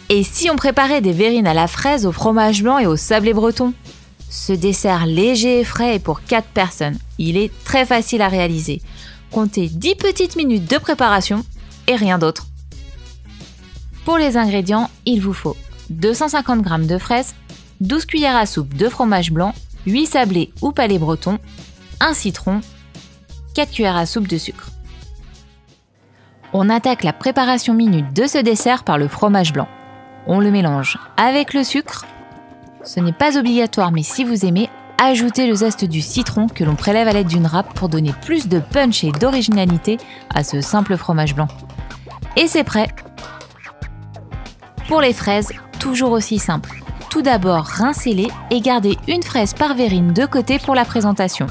Et si on préparait des verrines à la fraise, au fromage blanc et au sablé breton? Ce dessert léger et frais est pour 4 personnes. Il est très facile à réaliser. Comptez 10 petites minutes de préparation et rien d'autre. Pour les ingrédients, il vous faut 250 g de fraises, 12 cuillères à soupe de fromage blanc, 8 sablés ou palais bretons, un citron, 4 cuillères à soupe de sucre. On attaque la préparation minute de ce dessert par le fromage blanc. On le mélange avec le sucre. Ce n'est pas obligatoire, mais si vous aimez, ajoutez le zeste du citron que l'on prélève à l'aide d'une râpe pour donner plus de punch et d'originalité à ce simple fromage blanc. Et c'est prêt! Pour les fraises, toujours aussi simple. Tout d'abord, rincez-les et gardez une fraise par verrine de côté pour la présentation.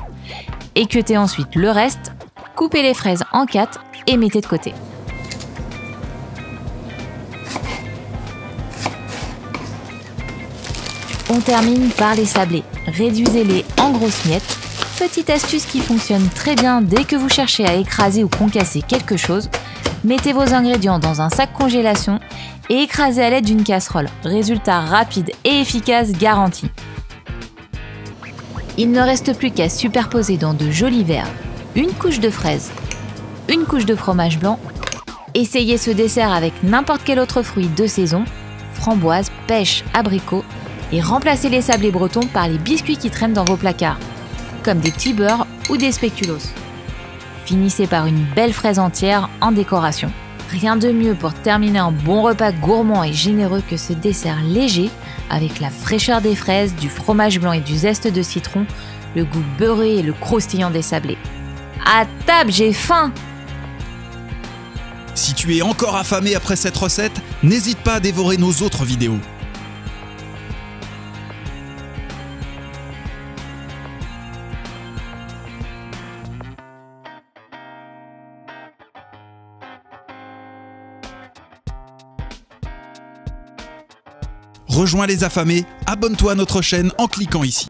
Équeutez ensuite le reste, coupez les fraises en 4 et mettez de côté. On termine par les sablés. Réduisez-les en grosses miettes. Petite astuce qui fonctionne très bien dès que vous cherchez à écraser ou concasser quelque chose. Mettez vos ingrédients dans un sac congélation et écrasez à l'aide d'une casserole. Résultat rapide et efficace garanti. Il ne reste plus qu'à superposer dans de jolis verres une couche de fraises, une couche de fromage blanc. Essayez ce dessert avec n'importe quel autre fruit de saison, framboise, pêche, abricot, et remplacez les sablés bretons par les biscuits qui traînent dans vos placards, comme des petits beurres ou des spéculoos. Finissez par une belle fraise entière en décoration. Rien de mieux pour terminer un bon repas gourmand et généreux que ce dessert léger, avec la fraîcheur des fraises, du fromage blanc et du zeste de citron, le goût beurré et le croustillant des sablés. À table, j'ai faim! Si tu es encore affamé après cette recette, n'hésite pas à dévorer nos autres vidéos. Rejoins les affamés, abonne-toi à notre chaîne en cliquant ici.